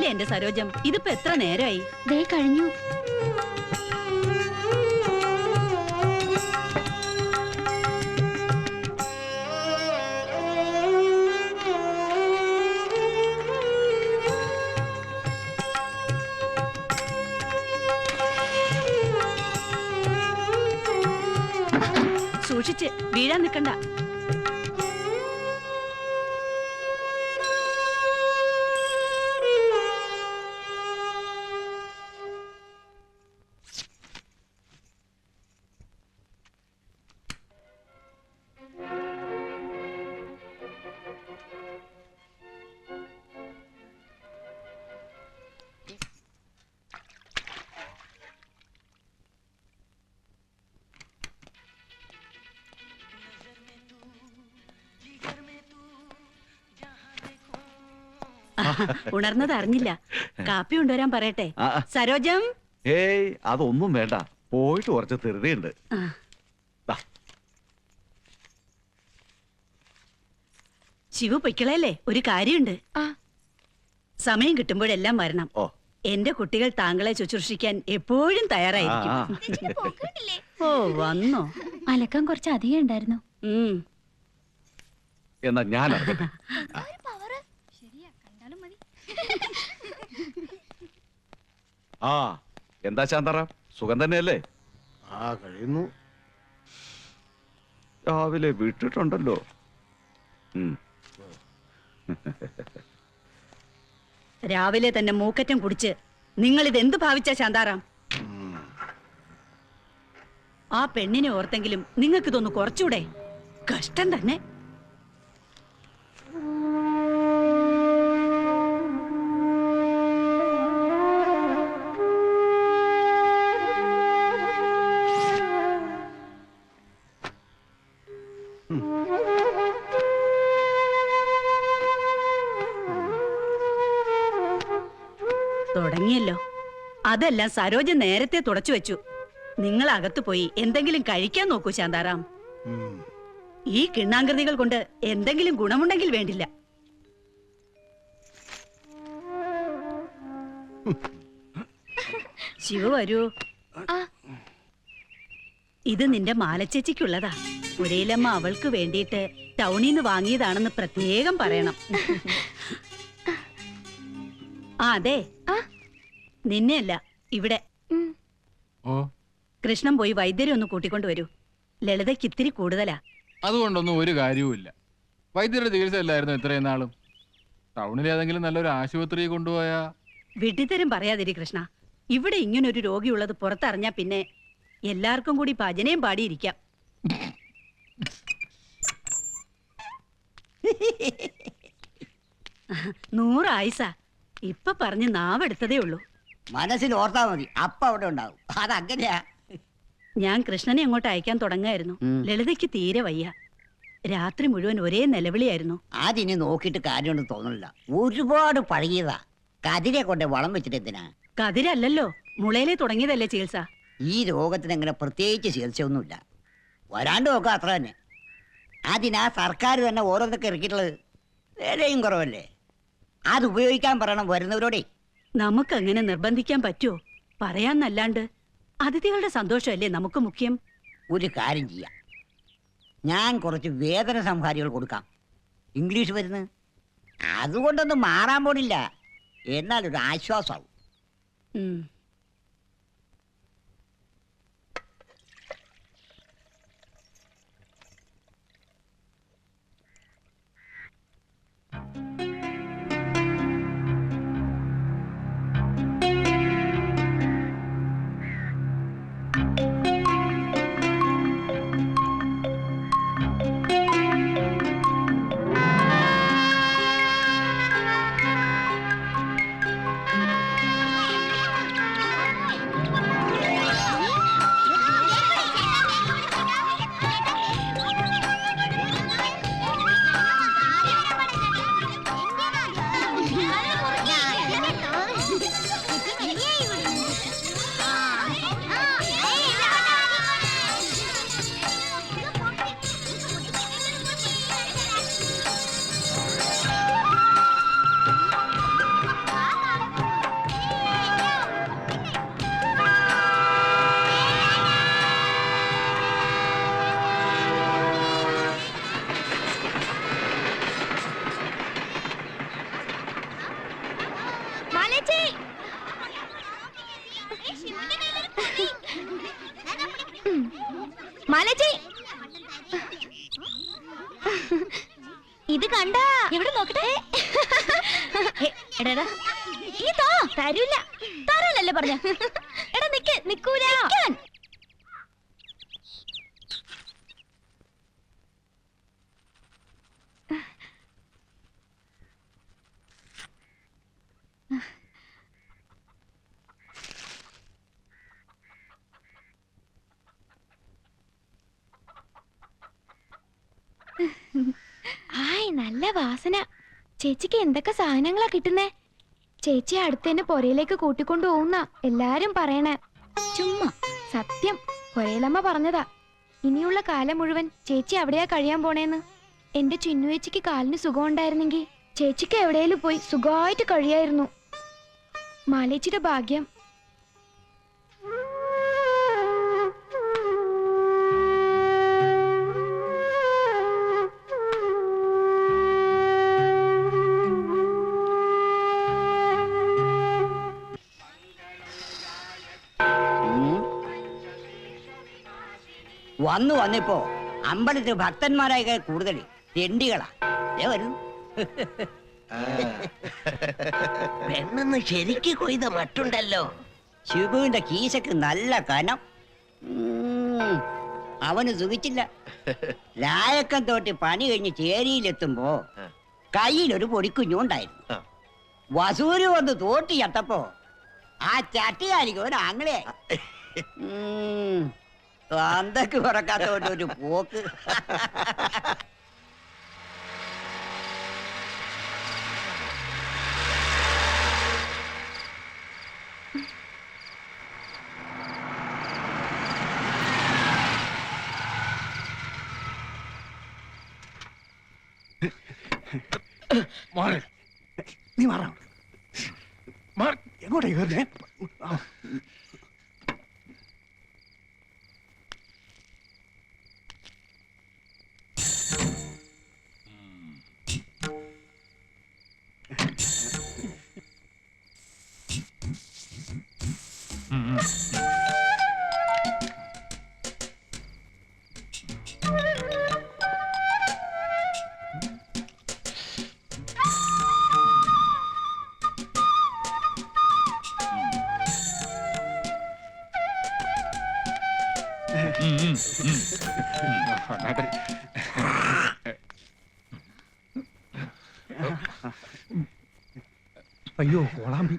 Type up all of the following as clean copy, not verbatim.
കഴിഞ്ഞില്ലേ എന്റെ സരോജം? ഇതിപ്പോ എത്ര നേരമായി? ദേ കഴിഞ്ഞു. സൂക്ഷിച്ച് വീഴാൻ നിൽക്കണ്ട. ഉണർന്നത് അറിഞ്ഞില്ല. കാപ്പി കൊണ്ടുവരാൻ പറയട്ടെ? സരോജം. ഏയ് അതൊന്നും വേണ്ട, പോയിട്ട് കുറച്ച് ധൃതിയുണ്ട്. ശിവു പൊയ്ക്കളല്ലേ, ഒരു കാര്യമുണ്ട്. സമയം കിട്ടുമ്പോഴെല്ലാം വരണം. എന്റെ കുട്ടികൾ താങ്കളെ ശുശ്രൂഷിക്കാൻ എപ്പോഴും തയ്യാറായിരിക്കും. ഓ വന്നോ? അലക്കാൻ കുറച്ച് അധികം ഉണ്ടായിരുന്നു. എന്നാ ഞാൻ ആ എന്താ ശാന്തറ, സുഖം തന്നെയല്ലേ? കഴിയുന്നു. രാവിലെ വിട്ടിട്ടുണ്ടല്ലോ. രാവിലെ തന്നെ മൂക്കറ്റം കുടിച്ച് നിങ്ങൾ ഇതെന്ത് ഭാവിച്ച ശാന്താറാം? ആ പെണ്ണിനെ ഓർത്തെങ്കിലും നിങ്ങൾക്ക് ഇതൊന്ന് കുറച്ചൂടെ? കഷ്ടം തന്നെ. തുടങ്ങിയല്ലോ. അതെല്ലാം സരോജൻ നേരത്തെ തുടച്ചു വെച്ചു. നിങ്ങൾ അകത്തു പോയി എന്തെങ്കിലും കഴിക്കാൻ നോക്കൂ ശാന്താറാം. ഈ കിണ്ണാങ്കൃതികൾ കൊണ്ട് എന്തെങ്കിലും ഗുണമുണ്ടെങ്കിൽ വേണ്ടില്ല. ശിവ വരൂ. ഇത് നിന്റെ മാലച്ചേച്ചിക്കുള്ളതാ. പുരയിലമ്മ അവൾക്ക് വേണ്ടിയിട്ട് ടൗണിന്ന് വാങ്ങിയതാണെന്ന് പ്രത്യേകം പറയണം. അതെ, നിന്നെയല്ല, ഇവിടെ. കൃഷ്ണൻ പോയി വൈദ്യരെ ഒന്ന് കൂട്ടിക്കൊണ്ടുവരൂ. ലളിതയ്ക്ക് ഇത്തിരി കൂടുതലാ. അതുകൊണ്ടൊന്നും ഒരു കാര്യവുമില്ല. വൈദ്യരുടെ ചികിത്സ അല്ലായിരുന്നു ഇത്രയും നാളും. ടൗണിൽ ഏതെങ്കിലും നല്ലൊരു ആശുപത്രി കൊണ്ടുപോയാ. വിഡിത്തരം പറയാതിരി കൃഷ്ണ. ഇവിടെ ഇങ്ങനൊരു രോഗിയുള്ളത് പുറത്തറിഞ്ഞാ പിന്നെ എല്ലാവർക്കും കൂടി ഭജനയും പാടിയിരിക്കാം. നൂറായിസ ഇപ്പൊ പറഞ്ഞ് നാവെടുത്തതേ ഉള്ളൂ. മനസ്സിൽ ഓർത്താ മതി, അപ്പ അവിടെ ഉണ്ടാവും. അതങ്ങനെയാ. ഞാൻ കൃഷ്ണനെ അങ്ങോട്ട് അയക്കാൻ തുടങ്ങായിരുന്നു. ലളിതയ്ക്ക് തീരെ വയ്യ. രാത്രി മുഴുവൻ ഒരേ നിലവിളിയായിരുന്നു. അതിനി നോക്കിയിട്ട് കാര്യമുണ്ടെന്ന് തോന്നുന്നില്ല. ഒരുപാട് പഴകിയതാ. കതിരെ കൊണ്ട് വളം വെച്ചിട്ട് എന്തിനാ? കതിരല്ലല്ലോ, മുളയിലെ തുടങ്ങിയതല്ലേ ചികിത്സ. ഈ രോഗത്തിന് അങ്ങനെ പ്രത്യേകിച്ച് ചികിത്സയൊന്നുമില്ല. വരാണ്ട് നോക്കാം, അത്ര തന്നെ. അതിനാ സർക്കാർ തന്നെ ഓരോന്നൊക്കെ ഇറക്കിയിട്ടുള്ളത്. വിലയും കുറവല്ലേ? അത് ഉപയോഗിക്കാൻ പറയണം വരുന്നവരോടെ. നമുക്കങ്ങനെ നിർബന്ധിക്കാൻ പറ്റുമോ? പറയാന്നല്ലാണ്ട്. അതിഥികളുടെ സന്തോഷമല്ലേ നമുക്ക് മുഖ്യം. ഒരു കാര്യം ചെയ്യാം, ഞാൻ കുറച്ച് വേദന സംഹാരികൾ കൊടുക്കാം. ഇംഗ്ലീഷ് മരുന്ന്. അതുകൊണ്ടൊന്നും മാറാൻ പോണില്ല, എന്നാലൊരു ആശ്വാസമാവും. മാലച്ചി ഇത് കണ്ട എവിടെ നോക്കട്ടെ എടാ ഇതാ തരൂല തരാനല്ലേ പറഞ്ഞ എടാ നിക്കൂല ആയ് നല്ല വാസന. ചേച്ചിക്ക് എന്തൊക്കെ സാധനങ്ങളാ കിട്ടുന്നേ? ചേച്ചി അടുത്തന്നെ പൊരയിലേക്ക് കൂട്ടിക്കൊണ്ടു പോകുന്ന എല്ലാരും പറയണേ. ചുമ്മാ സത്യം പൊരയിലമ്മ പറഞ്ഞതാ. ഇനിയുള്ള കാലം മുഴുവൻ ചേച്ചി അവിടെയാ കഴിയാൻ പോണേന്ന്. എന്റെ ചിന്നു ചേച്ചിക്ക് കാലിന് സുഖം ഉണ്ടായിരുന്നെങ്കിൽ ചേച്ചിക്ക് എവിടെയെങ്കിലും പോയി സുഖമായിട്ട് കഴിയായിരുന്നു. മാലേച്ചിയുടെ ഭാഗ്യം. വന്നിപ്പോ അമ്പലത്തിൽ ഭക്തന്മാരായ കൂടുതൽ തെണ്ടികളാ വരുന്നു. പെണ്ണെന്ന് ശരിക്ക് കൊയ്ത മട്ടുണ്ടല്ലോ. ശിവുവിന്റെ കീശക്ക് നല്ല കനം. അവന് സുഖിച്ചില്ല. ലായക്കം തോട്ടി പണി കഴിഞ്ഞ് ചേരിയിലെത്തുമ്പോ കയ്യിലൊരു പൊടിക്കുഞ്ഞുണ്ടായിരുന്നു. വസൂര് വന്ന് തോട്ടി ചത്തപ്പോ ആ ചട്ടിയായിരിക്കും ഒരു ആങ്ങളെ. തന്തക്ക് പറക്കാത്തോണ്ട് ഒരു പോക്ക്. നീ മാറാ. എങ്ങോട്ടേ കയറുന്നേ? അയ്യോ കോളാമ്പി.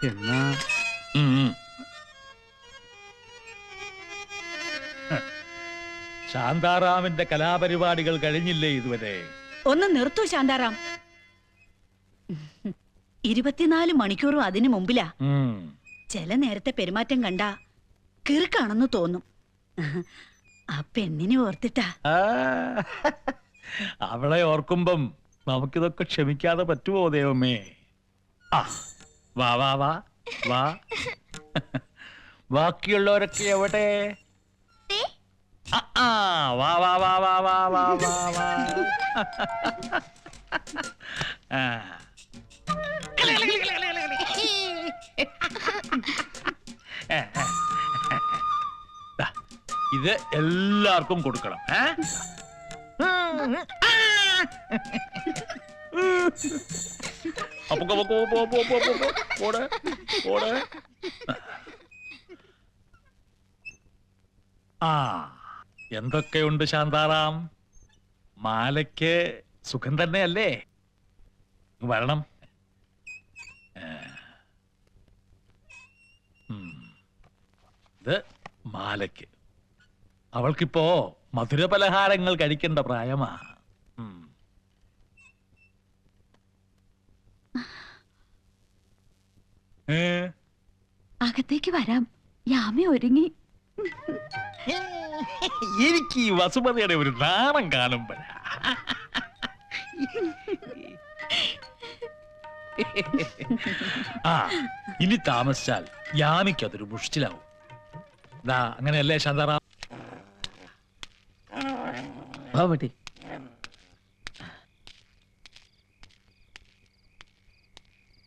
എന്നാ ശാന്താറാമിന്റെ കലാപരിപാടികൾ കഴിഞ്ഞില്ലേ ഇതുവരെ? ഒന്ന് നിർത്തൂ ശാന്താറാം. 24 മണിക്കൂറും അതിനു മുമ്പിലാ. ചില നേരത്തെ പെരുമാറ്റം കണ്ട കിറുക്കാണെന്ന് തോന്നും. ആ പെണ്ണിനെ ഓർത്തിട്ടാ. അവളെ ഓർക്കുമ്പം നമുക്കിതൊക്കെ ക്ഷമിക്കാതെ പറ്റുമോ ദൈവമേ? ആ വാ വാ വാ വാ. ബാക്കിയുള്ളവരൊക്കെ എവിടെ? വാ വാ വാ വാ വാ വാ വാ വാ. ഇത് എല്ലാവർക്കും കൊടുക്കണം. ആ എന്തൊക്കെയുണ്ട് ശാന്താറാം? മാലയ്ക്ക് സുഖം തന്നെയല്ലേ? വരണം. ഇത് മാലയ്ക്ക്. അവൾക്കിപ്പോ മധുരപലഹാരങ്ങൾ കഴിക്കേണ്ട പ്രായമാ. അകത്തേക്ക് വരാം. യാമി ഒരുങ്ങി. എനിക്ക് ഈ വസുമതിയുടെ ഒരു നാണം കാണുമ്പോഴാ. ആ ഇനി താമസിച്ചാൽ യാമിക്കതൊരു മുഷ്ടിലാവും. അങ്ങനെയല്ലേ ശാന്താറാം? പറ്റി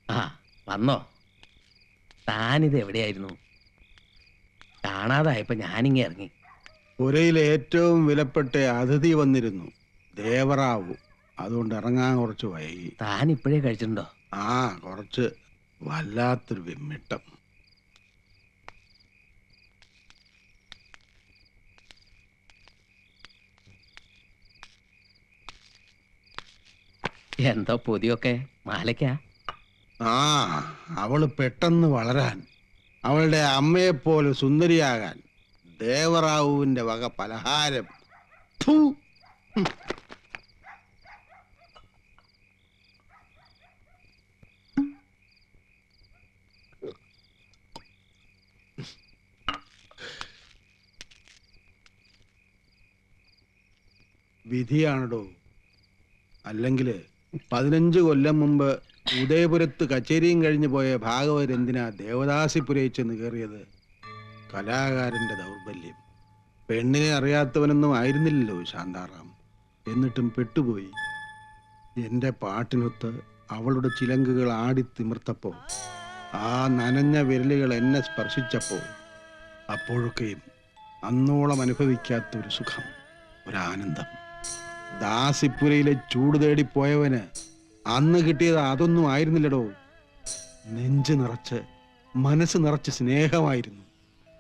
ആ വന്നോ? താനിത് എവിടെയായിരുന്നു? കാണാതായപ്പോ ഞാനിങ്ങ ഇറങ്ങി. പുരയിലെ ഏറ്റവും വിലപ്പെട്ട അതിഥി വന്നിരുന്നു, ദേവറാവു. അതുകൊണ്ട് ഇറങ്ങാൻ കുറച്ച് വൈകി. താൻ ഇപ്പോഴേ കഴിച്ചിട്ടുണ്ടോ? ആ, കുറച്ച്. വല്ലാത്തൊരു വിമ്മിട്ടം. എന്തോ പൊതിയൊക്കെ മാലയ്ക്കാ? ആ, അവള് പെട്ടെന്ന് വളരാൻ, അവളുടെ അമ്മയെപ്പോലെ സുന്ദരിയാകാൻ ദേവറാവുവിന്റെ വക പലഹാരം. ഫു! വിധിയാണടോ. അല്ലെങ്കിൽ 15 കൊല്ലം മുമ്പ് ഉദയപുരത്ത് കച്ചേരിയും കഴിഞ്ഞു പോയ ഭാഗവതർ എന്തിനാ ദേവദാസിപുരയിൽ ചെന്ന് കയറിയത്? കലാകാരന്റെ ദൗർബല്യം. പെണ്ണിനെ അറിയാത്തവനൊന്നും ആയിരുന്നില്ലല്ലോ ശാന്താറാം. എന്നിട്ടും പെട്ടുപോയി. എന്റെ പാട്ടിനൊത്ത് അവളുടെ ചിലങ്കുകൾ ആടിത്തിമിർത്തപ്പോ, ആ നനഞ്ഞ വിരലുകൾ എന്നെ സ്പർശിച്ചപ്പോ, അപ്പോഴൊക്കെയും അന്നോളം അനുഭവിക്കാത്തൊരു സുഖം, ഒരാനന്ദം. ദാസിപ്പുരയിലെ ചൂട് തേടിപ്പോയവന് അന്ന് കിട്ടിയത് അതൊന്നും ആയിരുന്നില്ലടോ. നെഞ്ച് നിറച്ച്, മനസ്സ് നിറച്ച് സ്നേഹമായിരുന്നു.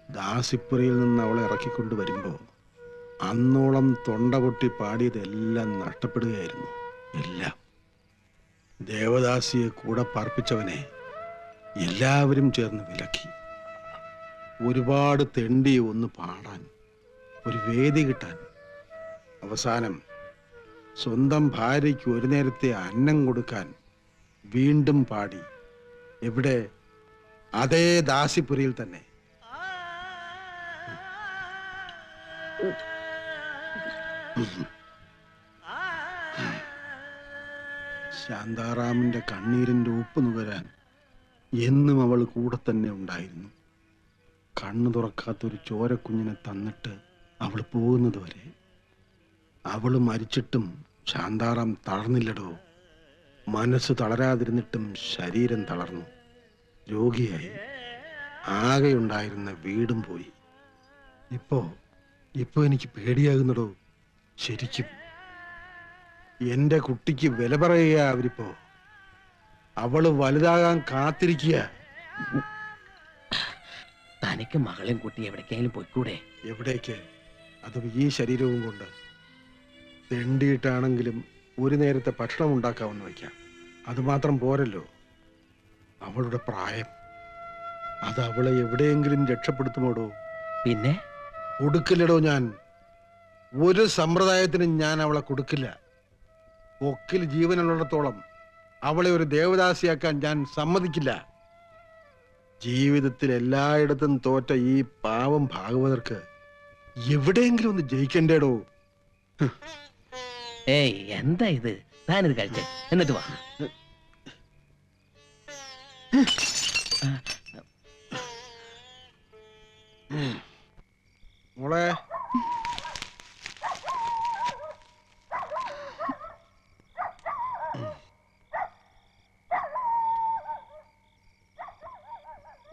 ദാസിപ്പുരയിൽ നിന്ന് അവളെ ഇറക്കിക്കൊണ്ട് വരുമ്പോ അന്നോളം തൊണ്ട പൊട്ടി പാടിയതെല്ലാം നഷ്ടപ്പെടുകയായിരുന്നു. എല്ലാം. ദേവദാസിയെ കൂടെ പാർപ്പിച്ചവനെ എല്ലാവരും ചേർന്ന് വിലക്കി. ഒരുപാട് തെണ്ടി ഒന്ന് പാടാൻ, ഒരു വേദി കിട്ടാൻ. അവസാനം സ്വന്തം ഭാര്യയ്ക്ക് ഒരു നേരത്തെ അന്നം കൊടുക്കാൻ വീണ്ടും പാടി. എവിടെ? അതേ ദാസിപുരയിൽ തന്നെ. ശാന്താറാമിന്റെ കണ്ണീരിന്റെ ഉപ്പ് നുകരാൻ എന്നും അവൾ കൂടെ തന്നെ ഉണ്ടായിരുന്നു. കണ്ണു തുറക്കാത്തൊരു ചോരക്കുഞ്ഞിനെ തന്നിട്ട് അവൾ പോകുന്നത് വരെ. അവൾ മരിച്ചിട്ടും ശാന്താറാം തളർന്നില്ലടോ. മനസ്സ് തളരാതിരുന്നിട്ടും ശരീരം തളർന്നു. രോഗിയായി. ആകെയുണ്ടായിരുന്ന വീടും പോയി. ഇപ്പോ എനിക്ക് പേടിയാകുന്നടോ. ശരിക്കും എന്റെ കുട്ടിക്ക് വില പറയുക അവരിപ്പോ. അവള് വലുതാകാൻ കാത്തിരിക്കുക. തനിക്ക് മകളെയും കുട്ടി എവിടേക്കെങ്കിലും പോയിക്കൂടെ? എവിടേക്ക്? അതും ഈ ശരീരവും കൊണ്ട്. തെണ്ടിയിട്ടാണെങ്കിലും ഒരു നേരത്തെ ഭക്ഷണം ഉണ്ടാക്കാമെന്ന് വയ്ക്കാം. അതുമാത്രം പോരല്ലോ. അവളുടെ പ്രായം, അത് അവളെ എവിടെയെങ്കിലും രക്ഷപ്പെടുത്തുമോടോ? പിന്നെ കൊടുക്കില്ലടോ. ഞാൻ ഒരു സമ്പ്രദായത്തിനും ഞാൻ അവളെ കൊടുക്കില്ല. കൊക്കിൽ ജീവനുള്ളിടത്തോളം അവളെ ഒരു ദേവദാസിയാക്കാൻ ഞാൻ സമ്മതിക്കില്ല. ജീവിതത്തിൽ എല്ലായിടത്തും തോറ്റ ഈ പാവം ഭാഗവതർക്ക് എവിടെയെങ്കിലും ഒന്ന് ജയിക്കണ്ടേടോ. ഏയ്, എന്താ ഇത്? താനിത് കഴിച്ചേ, എന്നിട്ട് വാ. മോളെ,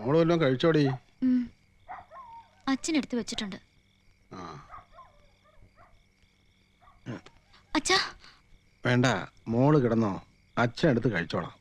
മോള് വല്ലതും കഴിച്ചോടി? അച്ഛനെടുത്ത് വെച്ചിട്ടുണ്ട്. ആ, അച്ഛാ. വേണ്ട, മോള് കിടന്നോ. അച്ഛൻ എടുത്ത് കഴിച്ചോളാം.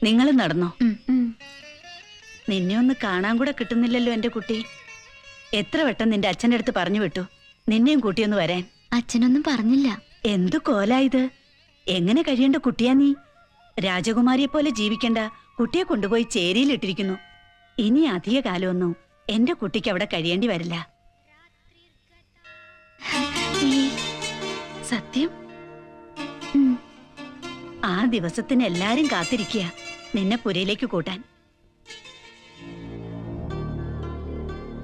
നിങ്ങൾ നടന്നോ? ഉം, ഉം. നിന്നെ ഒന്ന് കാണാൻ കൂടെ കിട്ടുന്നില്ലല്ലോ എന്റെ കുട്ടി. എത്ര വട്ടം നിന്റെ അച്ഛൻ്റെ അടുത്ത് പറഞ്ഞു വിട്ടു നിന്നെയും കൂട്ടിയൊന്ന് വരാൻ. അച്ഛനൊന്നും പറഞ്ഞില്ല. എന്തു കോലായത്? എങ്ങനെ കഴിയേണ്ട കുട്ടിയാ നീ? രാജകുമാരിയെ പോലെ ജീവിക്കണ്ട കുട്ടിയെ കൊണ്ടുപോയി ചേരിയിലിട്ടിരിക്കുന്നു. ഇനി അധിക കാലമൊന്നും എന്റെ കുട്ടിക്ക് അവിടെ കഴിയേണ്ടി വരില്ല. സത്യം? ഉം. ആ ദിവസത്തിന് എല്ലാരും കാത്തിരിക്കുക നിന്നെ പുരയിലേക്ക് കൂട്ടാൻ.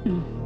ഉം.